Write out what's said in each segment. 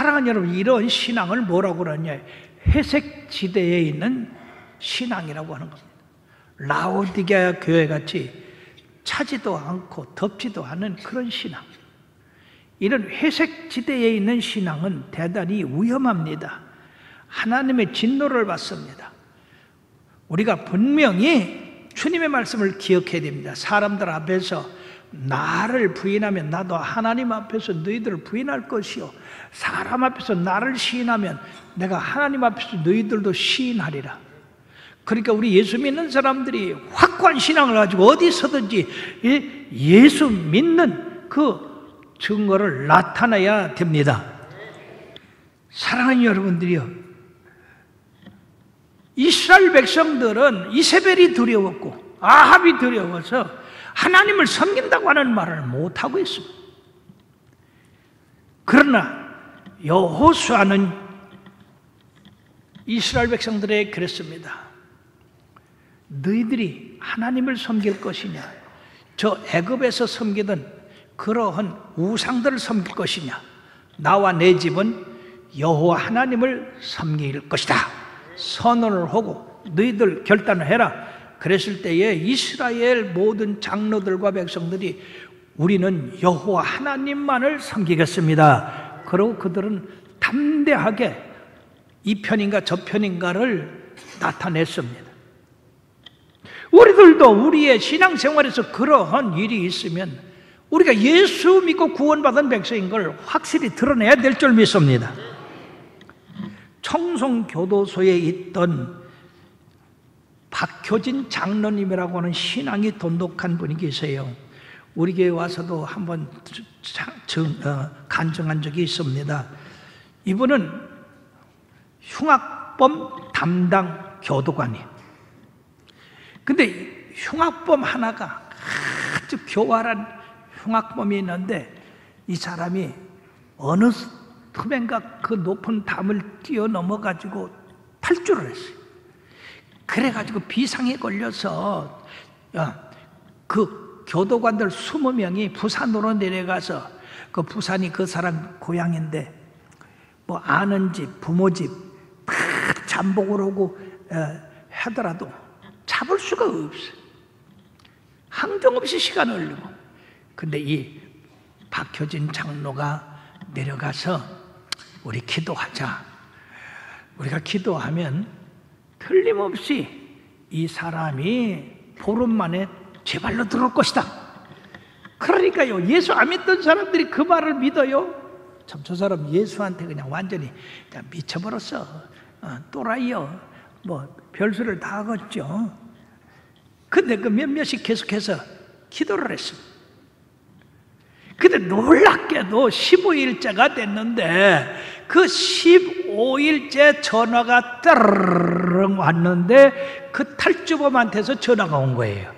사랑하는 여러분, 이런 신앙을 뭐라고 그러냐? 회색 지대에 있는 신앙이라고 하는 겁니다. 라오디게아 교회같이 차지도 않고 덥지도 않은 그런 신앙, 이런 회색 지대에 있는 신앙은 대단히 위험합니다. 하나님의 진노를 받습니다. 우리가 분명히 주님의 말씀을 기억해야 됩니다. 사람들 앞에서 나를 부인하면 나도 하나님 앞에서 너희들을 부인할 것이요, 사람 앞에서 나를 시인하면 내가 하나님 앞에서 너희들도 시인하리라. 그러니까 우리 예수 믿는 사람들이 확고한 신앙을 가지고 어디서든지 예수 믿는 그 증거를 나타내야 됩니다. 사랑하는 여러분들이요, 이스라엘 백성들은 이세벨이 두려웠고 아합이 두려워서 하나님을 섬긴다고 하는 말을 못하고 있습니다. 그러나 여호수아는 이스라엘 백성들에게 그랬습니다. 너희들이 하나님을 섬길 것이냐, 저 애굽에서 섬기던 그러한 우상들을 섬길 것이냐, 나와 내 집은 여호와 하나님을 섬길 것이다 선언을 하고 너희들 결단을 해라. 그랬을 때에 이스라엘 모든 장로들과 백성들이 우리는 여호와 하나님만을 섬기겠습니다. 그리고 그들은 담대하게 이 편인가 저 편인가를 나타냈습니다. 우리들도 우리의 신앙생활에서 그러한 일이 있으면 우리가 예수 믿고 구원받은 백성인 걸 확실히 드러내야 될 줄 믿습니다. 청송교도소에 있던 박효진 장로님이라고 하는 신앙이 돈독한 분이 계세요. 우리 교회 와서도 한번 간증한 적이 있습니다. 이분은 흉악범 담당 교도관이에요. 근데 흉악범 하나가 아주 교활한 흉악범이 있는데 이 사람이 어느 틈엔가 그 높은 담을 뛰어넘어 가지고 탈주를 했어요. 그래가지고 비상에 걸려서 그 교도관들 20명이 부산으로 내려가서, 그 부산이 그 사람 고향인데 뭐 아는 집, 부모 집 다 잠복을 오고 하더라도 잡을 수가 없어요. 항정없이 시간을 흘리고. 근데 이 박효진 장로가 내려가서 우리 기도하자. 우리가 기도하면 틀림없이 이 사람이 보름 만에 제 발로 들어올 것이다. 그러니까요, 예수 안 믿던 사람들이 그 말을 믿어요. 참, 저 사람 예수한테 그냥 완전히 그냥 미쳐버렸어. 또라이요. 뭐 별수를 다 하겠죠. 근데 그 몇몇이 계속해서 기도를 했습니다. 근데 놀랍게도 15일째가 됐는데 그 15일째 전화가 따르릉 왔는데 그 탈주범한테서 전화가 온 거예요.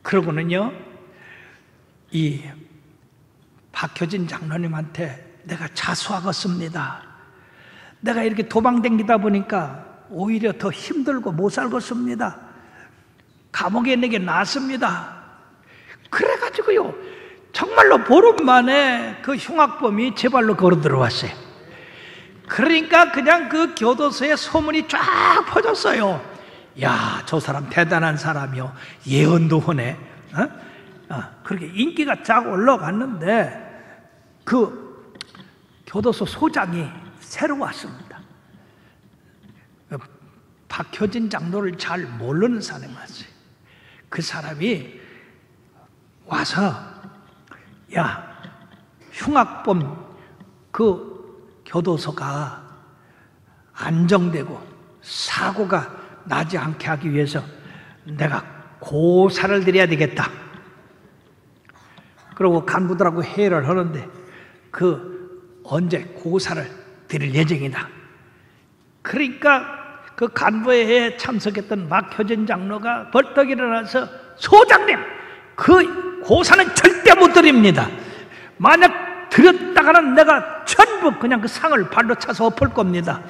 그러고는요, 이 박효진 장로님한테 내가 자수하겠습니다. 내가 이렇게 도망다니다 보니까 오히려 더 힘들고 못 살겠습니다. 감옥에 있는 게 낫습니다. 그래가지고요, 정말로 보름 만에 그 흉악범이 제 발로 걸어 들어왔어요. 그러니까 그냥 그 교도소에 소문이 쫙 퍼졌어요. 야, 저 사람 대단한 사람이요, 예언도 하네. 그렇게 인기가 쫙 올라갔는데 그 교도소 소장이 새로 왔습니다. 박효진 장로를 잘 모르는 사람이 왔어요. 그 사람이 와서, 야, 흉악범 그 교도소가 안정되고 사고가 나지 않게 하기 위해서 내가 고사를 드려야 되겠다. 그리고 간부들하고 회의를 하는데 그 언제 고사를 드릴 예정이다. 그러니까 그 간부회의에 참석했던 박효진 장로가 벌떡 일어나서, 소장님, 그 고사는 절대 못 드립니다. 만약 드렸다가는 내가 전부 그냥 그 상을 발로 차서 엎을 겁니다.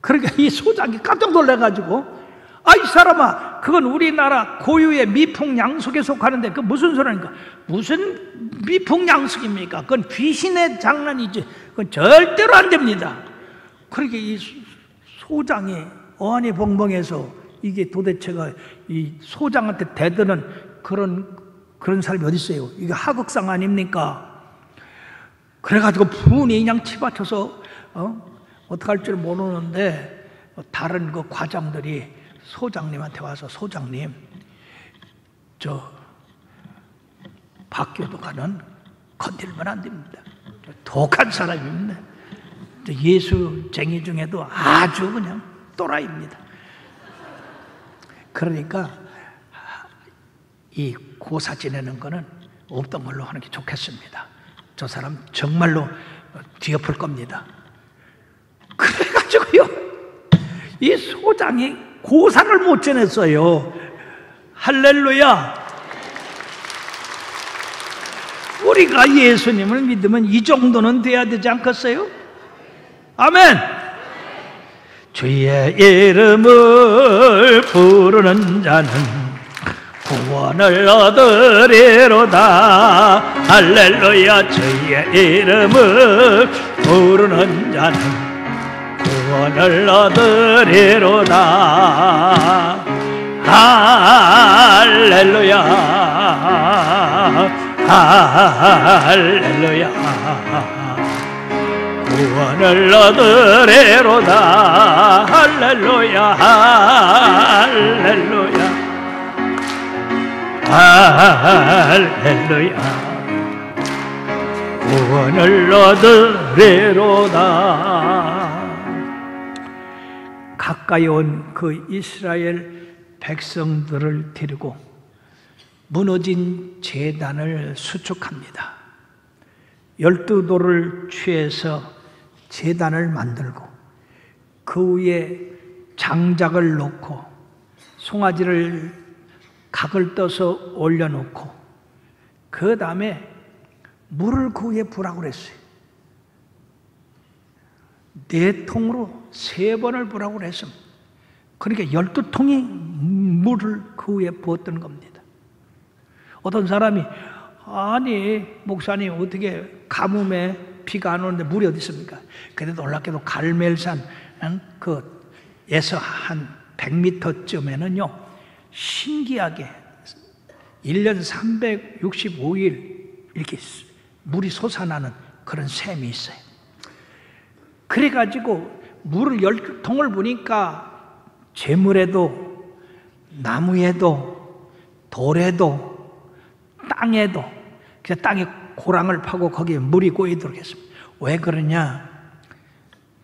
그러니까 이 소장이 깜짝 놀라가지고, 이 사람아, 그건 우리나라 고유의 미풍양속에 속하는데 그 무슨 소리입니까? 무슨 미풍양속입니까? 그건 귀신의 장난이지. 그건 절대로 안 됩니다. 그러게 이 소장이 어안이 벙벙해서 이게 도대체가 이 소장한테 대드는 그런 사람이 어디 있어요? 이게 하극상 아닙니까? 그래가지고 분이 그냥 치받쳐서 어떡할 줄 모르는데 다른 그 과장들이 소장님한테 와서, 소장님, 저 박교도관은 건들면 안 됩니다. 독한 사람입니다. 예수쟁이 중에도 아주 그냥 또라이입니다. 그러니까 이 고사 지내는 거는 없던 걸로 하는 게 좋겠습니다. 저 사람 정말로 뒤엎을 겁니다. 그래가지고요, 이 소장이 고사를 못 지냈어요. 할렐루야. 우리가 예수님을 믿으면 이 정도는 돼야 되지 않겠어요? 아멘. 주의 이름을 부르는 자는 구원을 얻으리로다. 할렐루야. 주의 이름을 부르는 자는 구원을 얻으리로다. 할렐루야. 할렐루야. 구원을 얻으리로다. 할렐루야. 할렐루야. 할렐루야. 구원을 얻으리로다. 가까이 온 그 이스라엘 백성들을 데리고 무너진 제단을 수축합니다. 12돌을 취해서 제단을 만들고 그 위에 장작을 놓고 송아지를 각을 떠서 올려놓고 그 다음에 물을 그 위에 부라고 그랬어요. 4통으로 3번을 부라고 그랬습니다. 그러니까 12통이 물을 그 위에 부었던 겁니다. 어떤 사람이 아니 목사님 어떻게 가뭄에 비가 안 오는데 물이 어디 있습니까? 그래도 놀랍게도 갈멜산 그에서 한 100m쯤에는요 신기하게 1년 365일 이렇게 물이 솟아나는 그런 샘이 있어요. 그래가지고 물을 10통을 부니까 재물에도 나무에도 돌에도 땅에도 그래서 땅에 고랑을 파고 거기에 물이 고이도록 했습니다. 왜 그러냐?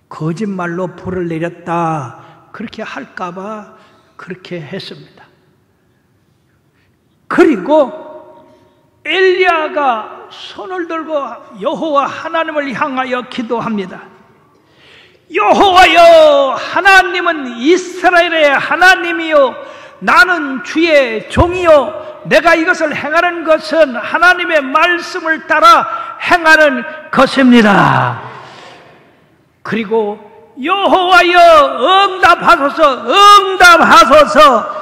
거짓말로 불을 내렸다 그렇게 할까봐 그렇게 했습니다. 그리고 엘리야가 손을 들고 여호와 하나님을 향하여 기도합니다. 여호와여, 하나님은 이스라엘의 하나님이요 나는 주의 종이요 내가 이것을 행하는 것은 하나님의 말씀을 따라 행하는 것입니다. 그리고 여호와여 응답하소서, 응답하소서.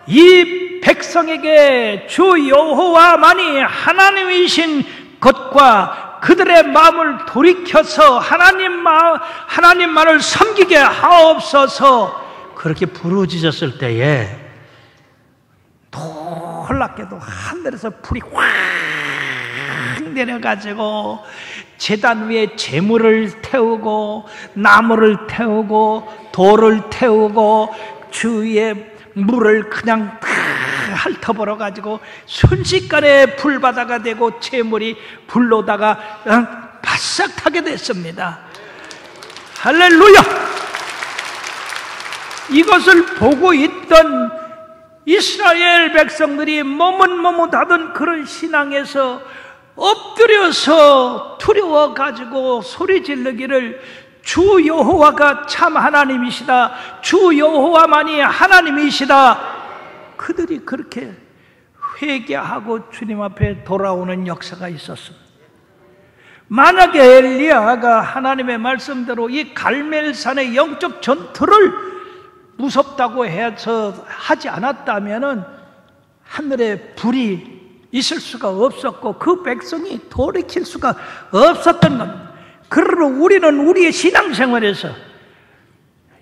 이 백성에게 주 여호와만이 하나님이신 것과 그들의 마음을 돌이켜서 하나님만을 섬기게 하옵소서. 그렇게 부르짖었을 때에 놀랍게도 하늘에서 불이 확 내려가지고 제단 위에 재물을 태우고 나무를 태우고 돌을 태우고 주위에 물을 그냥 다 핥아버려 가지고 순식간에 불바다가 되고 재물이 불로다가 바싹 타게 됐습니다. 할렐루야! 이것을 보고 있던 이스라엘 백성들이 머뭇머뭇하던 그런 신앙에서 엎드려서 두려워 가지고 소리 지르기를 주 여호와가 참 하나님이시다, 주 여호와만이 하나님이시다. 그들이 그렇게 회개하고 주님 앞에 돌아오는 역사가 있었습니다. 만약에 엘리야가 하나님의 말씀대로 이 갈멜산의 영적 전투를 무섭다고 해서 하지 않았다면은 하늘에 불이 있을 수가 없었고 그 백성이 돌이킬 수가 없었던 겁니다. 그러므로 우리는 우리의 신앙생활에서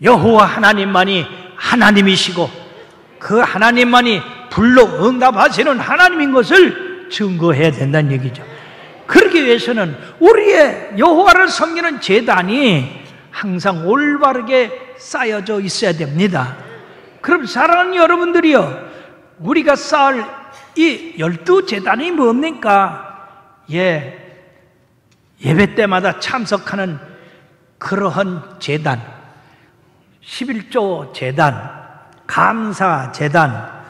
여호와 하나님만이 하나님이시고 그 하나님만이 불로 응답하시는 하나님인 것을 증거해야 된다는 얘기죠. 그러기 위해서는 우리의 여호와를 섬기는 제단이 항상 올바르게 쌓여져 있어야 됩니다. 그럼 사랑하는 여러분들이요, 우리가 쌓을 이 12제단이 뭡니까? 예배 때마다 참석하는 그러한 제단, 11조 제단, 감사 제단,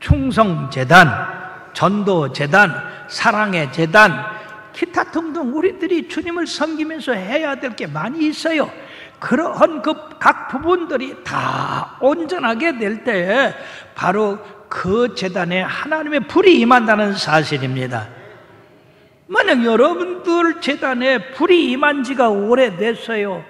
충성 제단, 전도 제단, 사랑의 제단, 기타 등등 우리들이 주님을 섬기면서 해야 될 게 많이 있어요. 그러한 그 각 부분들이 다 온전하게 될 때 바로 그 제단에 하나님의 불이 임한다는 사실입니다. 만약 여러분들 제단에 불이 임한 지가 오래됐어요,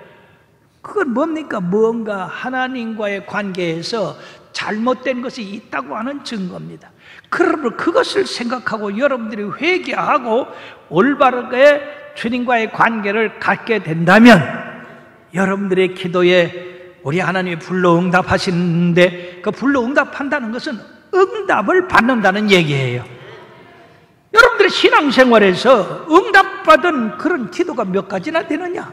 그건 뭡니까? 뭔가 하나님과의 관계에서 잘못된 것이 있다고 하는 증거입니다. 그러므로 그것을 생각하고 여러분들이 회개하고 올바르게 주님과의 관계를 갖게 된다면 여러분들의 기도에 우리 하나님이 불로 응답하시는데, 그 불로 응답한다는 것은 응답을 받는다는 얘기예요. 여러분들의 신앙생활에서 응답받은 그런 기도가 몇 가지나 되느냐?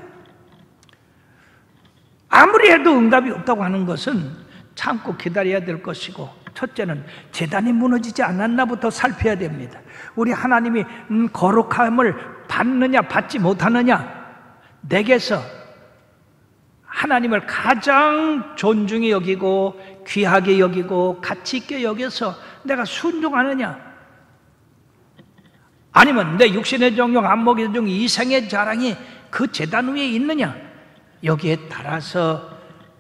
아무리 해도 응답이 없다고 하는 것은 참고 기다려야 될 것이고, 첫째는 제단이 무너지지 않았나부터 살펴야 됩니다. 우리 하나님이 거룩함을 받느냐 받지 못하느냐, 내게서 하나님을 가장 존중히 여기고 귀하게 여기고 가치 있게 여겨서 내가 순종하느냐, 아니면 내 육신의 정욕, 안목의 정욕, 이생의 자랑이 그 제단 위에 있느냐, 여기에 따라서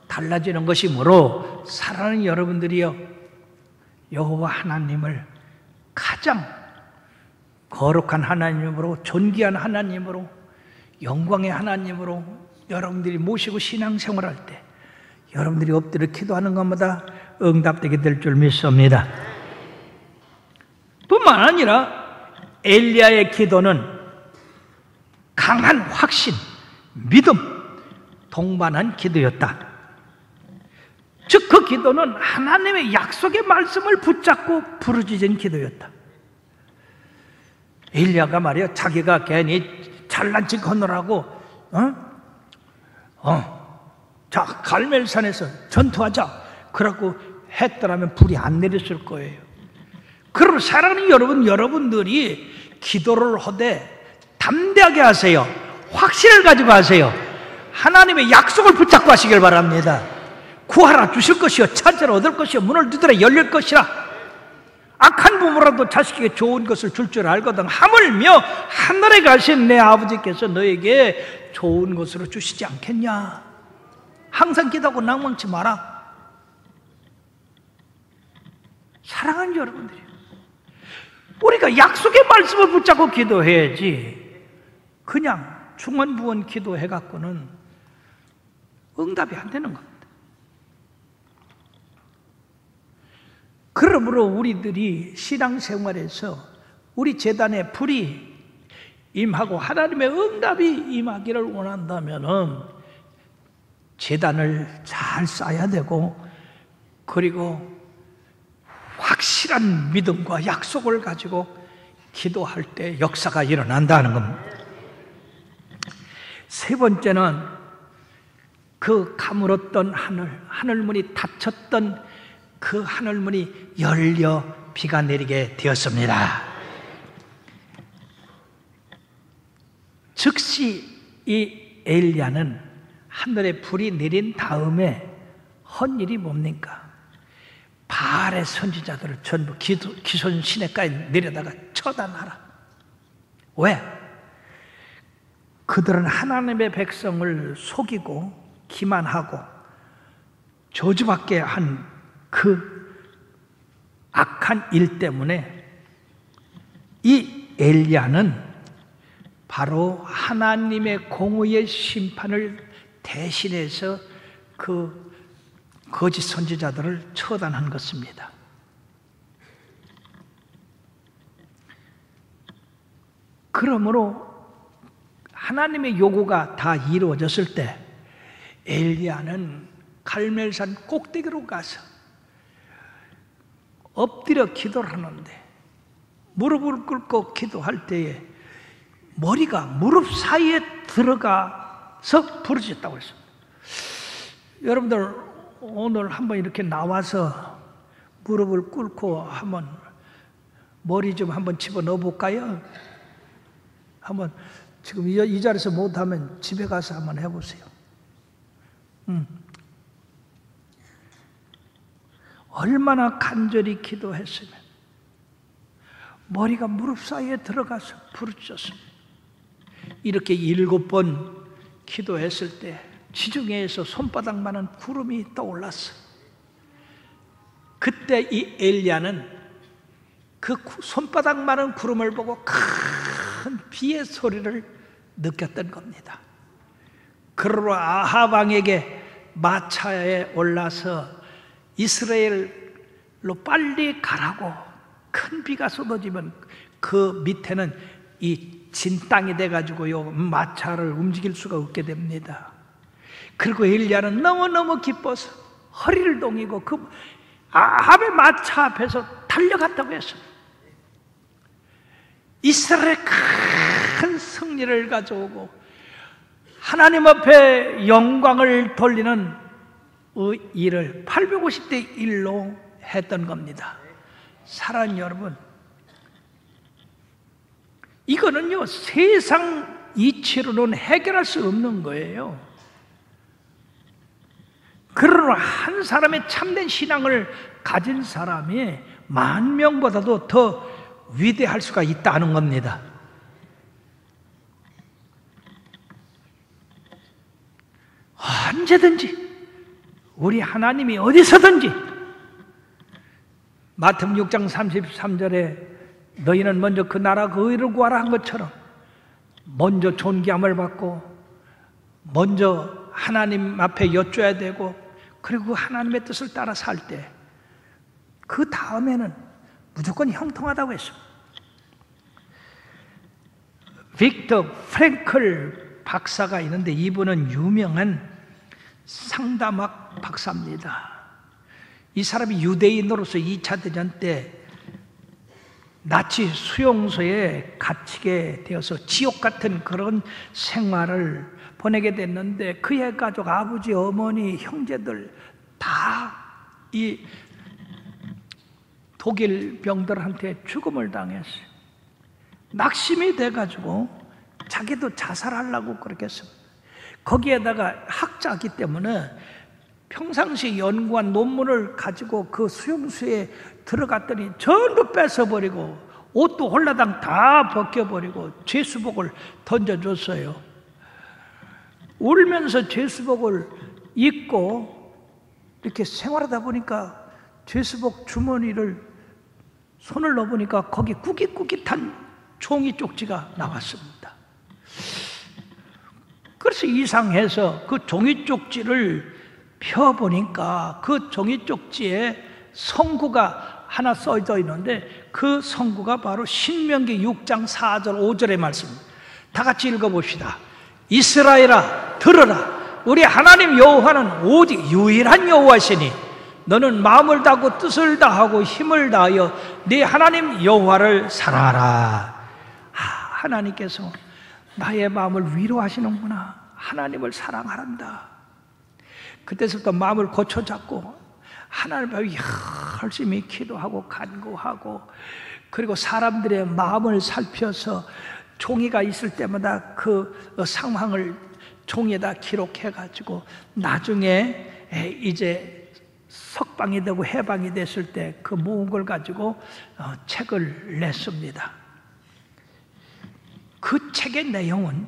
달라지는 것이므로 사랑하는 여러분들이요, 여호와 하나님을 가장 거룩한 하나님으로, 존귀한 하나님으로, 영광의 하나님으로 여러분들이 모시고 신앙생활할 때 여러분들이 엎드려 기도하는 것마다 응답되게 될 줄 믿습니다. 뿐만 아니라 엘리야의 기도는 강한 확신, 믿음 동반한 기도였다. 즉 그 기도는 하나님의 약속의 말씀을 붙잡고 부르짖은 기도였다. 엘리야가 말이야, 자기가 괜히 잘난 척 하느라고 자 갈멜산에서 전투하자 그러고 했더라면 불이 안 내렸을 거예요. 그럼 사랑하는 여러분들이 기도를 하되 담대하게 하세요. 확신을 가지고 하세요. 하나님의 약속을 붙잡고 하시길 바랍니다. 구하라 주실 것이요, 찾으라 얻을 것이요, 문을 두드려 열릴 것이라. 악한 부모라도 자식에게 좋은 것을 줄 줄 알거든 하물며 하늘에 가신 내 아버지께서 너에게 좋은 것으로 주시지 않겠냐. 항상 기도하고 낭망치 마라. 사랑하는 여러분들이, 우리가 약속의 말씀을 붙잡고 기도해야지 그냥 중언부언 기도해갖고는 응답이 안 되는 겁니다. 그러므로 우리들이 신앙생활에서 우리 제단에 불이 임하고 하나님의 응답이 임하기를 원한다면은 제단을 잘 쌓아야 되고, 그리고 확실한 믿음과 약속을 가지고 기도할 때 역사가 일어난다는 겁니다. 세 번째는 그 가물었던 하늘문이 닫혔던 그 하늘문이 열려 비가 내리게 되었습니다. 즉시 이 엘리야는 하늘에 불이 내린 다음에 한 일이 뭡니까? 바알의 선지자들을 전부 기손 시내가에 내려다가 처단하라. 왜? 그들은 하나님의 백성을 속이고 기만하고 저주받게 한 그 악한 일 때문에 이 엘리야는 바로 하나님의 공의의 심판을 대신해서 그 거짓 선지자들을 처단한 것입니다. 그러므로 하나님의 요구가 다 이루어졌을 때 엘리야는 갈멜산 꼭대기로 가서 엎드려 기도를 하는데, 무릎을 꿇고 기도할 때에 머리가 무릎 사이에 들어가서 부러졌다고 했습니다. 여러분들 오늘 한번 이렇게 나와서 무릎을 꿇고 한번 머리 좀 한번 집어넣어 볼까요? 한번 지금 이 자리에서 못하면 집에 가서 한번 해보세요. 얼마나 간절히 기도했으면 머리가 무릎 사이에 들어가서 부르짖었습니다. 이렇게 7번 기도했을 때 지중해에서 손바닥만한 구름이 떠올랐어. 그때 이 엘리야는 그 손바닥만한 구름을 보고 큰 비의 소리를 느꼈던 겁니다. 그러므로 아합 왕에게 마차에 올라서 이스라엘로 빨리 가라고, 큰 비가 쏟아지면 그 밑에는 이 진땅이 돼가지고요 마차를 움직일 수가 없게 됩니다. 그리고 엘리야는 너무너무 기뻐서 허리를 동이고 그 아합의 마차 앞에서 달려갔다고 했습니다. 이스라엘의 큰 승리를 가져오고 하나님 앞에 영광을 돌리는 일을 850대 1로 했던 겁니다. 사랑하는 여러분, 이거는요 세상 이치로는 해결할 수 없는 거예요. 그러나 한 사람의 참된 신앙을 가진 사람이 10,000명보다도 더 위대할 수가 있다는 겁니다. 언제든지 우리 하나님이 어디서든지, 마태복음 6장 33절에 너희는 먼저 그 나라 그 의를 구하라 한 것처럼 먼저 존귀함을 받고 먼저 하나님 앞에 여쭤야 되고, 그리고 하나님의 뜻을 따라 살 때 그 다음에는 무조건 형통하다고 했습니다. 빅터 프랭클 박사가 있는데 이분은 유명한 상담학 박사입니다. 이 사람이 유대인으로서 2차 대전 때 나치 수용소에 갇히게 되어서 지옥 같은 그런 생활을 보내게 됐는데 그의 가족, 아버지, 어머니, 형제들 다 이 독일 병들한테 죽음을 당했어요. 낙심이 돼가지고 자기도 자살하려고 그렇게 했습니다. 거기에다가 학자이기 때문에 평상시 연구한 논문을 가지고 그 수용소에 들어갔더니 전부 뺏어버리고 옷도 홀라당 다 벗겨버리고 죄수복을 던져줬어요. 울면서 죄수복을 입고 이렇게 생활하다 보니까 죄수복 주머니를 손을 넣어보니까 거기 꾸깃꾸깃한 종이 쪽지가 나왔습니다. 그래서 이상해서 그 종이 쪽지를 펴보니까 그 종이 쪽지에 성구가 하나 써져 있는데 그 성구가 바로 신명기 6장 4절 5절의 말씀입니다. 다 같이 읽어봅시다. 이스라엘아 들으라. 우리 하나님 여호와는 오직 유일한 여호와시니 너는 마음을 다하고 뜻을 다하고 힘을 다하여 네 하나님 여호와를 사랑하라. 하나님께서 나의 마음을 위로하시는구나. 하나님을 사랑하란다. 그때부터 마음을 고쳐잡고 하나님 앞에 열심히 기도하고 간구하고, 그리고 사람들의 마음을 살펴서 종이가 있을 때마다 그 상황을 종이에다 기록해가지고 나중에 이제 석방이 되고 해방이 됐을 때 그 모은 걸 가지고 책을 냈습니다. 그 책의 내용은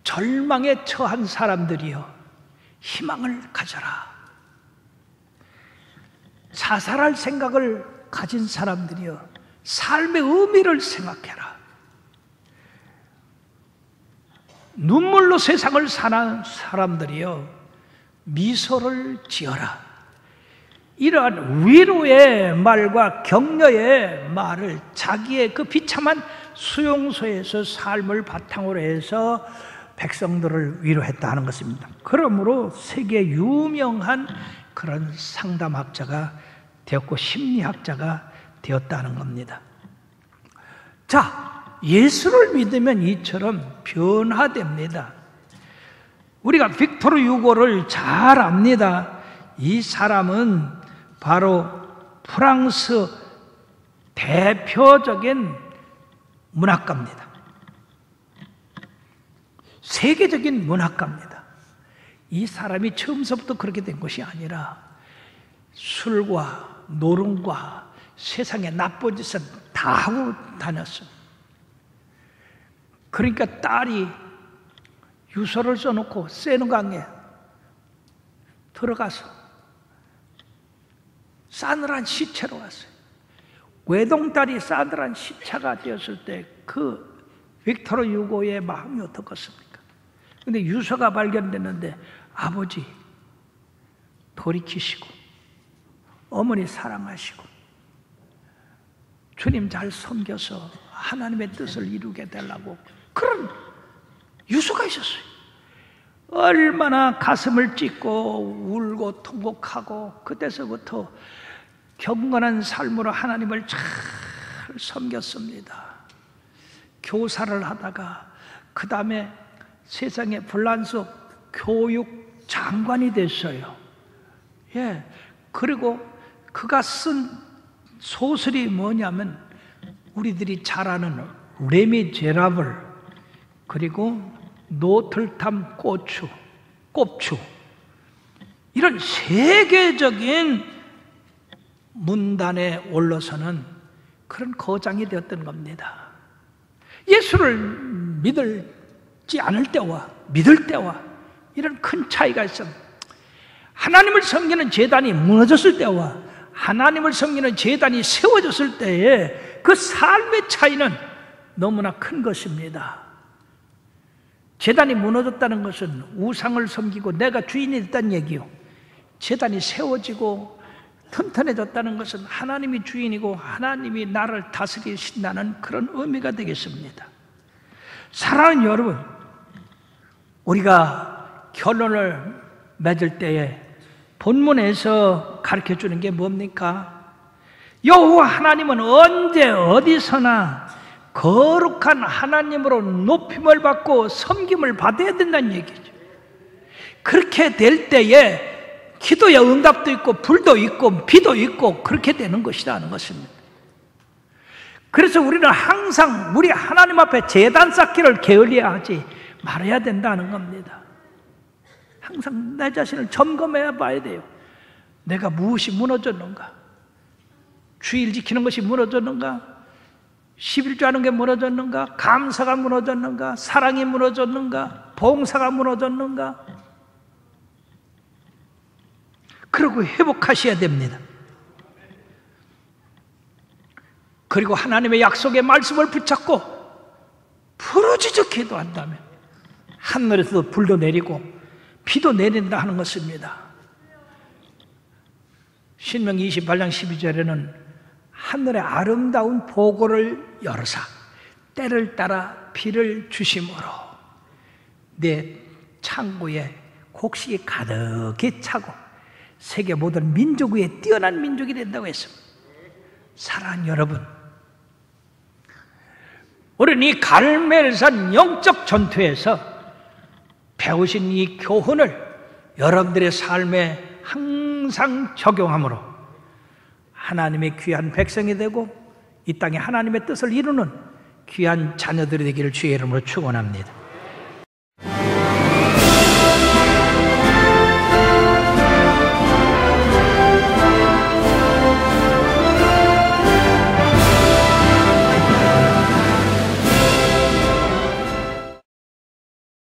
절망에 처한 사람들이여 희망을 가져라. 자살할 생각을 가진 사람들이여 삶의 의미를 생각해라. 눈물로 세상을 사는 사람들이여 미소를 지어라. 이러한 위로의 말과 격려의 말을 자기의 그 비참한 수용소에서 삶을 바탕으로 해서 백성들을 위로했다 하는 것입니다. 그러므로 세계 유명한 그런 상담학자가 되었고 심리학자가 되었다는 겁니다. 자, 예수를 믿으면 이처럼 변화됩니다. 우리가 빅토르 유고를 잘 압니다. 이 사람은 바로 프랑스 대표적인 문학가입니다. 세계적인 문학가입니다. 이 사람이 처음서부터 그렇게 된 것이 아니라 술과 노름과 세상의 나쁜 짓은 다 하고 다녔어요. 그러니까 딸이 유서를 써놓고 세느강에 들어가서 싸늘한 시체로 왔어요. 외동딸이 싸늘한 시체가 되었을 때 그 빅토르 유고의 마음이 어떻겠습니까? 근데 유서가 발견됐는데 아버지 돌이키시고 어머니 사랑하시고 주님 잘 섬겨서 하나님의 뜻을 이루게 되려고 그런 유서가 있었어요. 얼마나 가슴을 찢고 울고 통곡하고 그때서부터 경건한 삶으로 하나님을 잘 섬겼습니다. 교사를 하다가 그 다음에 세상의 불란서 교육 장관이 됐어요. 예. 그리고 그가 쓴 소설이 뭐냐면 우리들이 잘 아는 레미제라블 그리고 노틀담 꼽추 이런 세계적인 문단에 올라서는 그런 거장이 되었던 겁니다. 예수를 믿지 않을 때와 믿을 때와 이런 큰 차이가 있습니다. 하나님을 섬기는 제단이 무너졌을 때와 하나님을 섬기는 제단이 세워졌을 때의 그 삶의 차이는 너무나 큰 것입니다. 제단이 무너졌다는 것은 우상을 섬기고 내가 주인이 됐다는 얘기요. 제단이 세워지고 튼튼해졌다는 것은 하나님이 주인이고 하나님이 나를 다스리신다는 그런 의미가 되겠습니다. 사랑하는 여러분, 우리가 결론을 맺을 때에 본문에서 가르쳐주는 게 뭡니까? 여호와 하나님은 언제 어디서나 거룩한 하나님으로 높임을 받고 섬김을 받아야 된다는 얘기죠. 그렇게 될 때에 기도의 응답도 있고 불도 있고 비도 있고 그렇게 되는 것이라는 것입니다. 그래서 우리는 항상 우리 하나님 앞에 제단 쌓기를 게을리해야 하지 말아야 된다는 겁니다. 항상 내 자신을 점검해 봐야 돼요. 내가 무엇이 무너졌는가? 주일 지키는 것이 무너졌는가? 11조 하는 게 무너졌는가? 감사가 무너졌는가? 사랑이 무너졌는가? 봉사가 무너졌는가? 그리고 회복하셔야 됩니다. 그리고 하나님의 약속의 말씀을 붙잡고 부르짖어 기도한다면 하늘에서 불도 내리고 비도 내린다 하는 것입니다. 신명기 28장 12절에는 하늘의 아름다운 보고를 열어사 때를 따라 비를 주심으로 내 창고에 곡식이 가득히 차고 세계 모든 민족 위에 뛰어난 민족이 된다고 했습니다. 사랑하는 여러분, 우리는 이 갈멜산 영적 전투에서 배우신 이 교훈을 여러분들의 삶에 항상 적용함으로 하나님의 귀한 백성이 되고 이 땅에 하나님의 뜻을 이루는 귀한 자녀들이 되기를 주의 이름으로 축원합니다.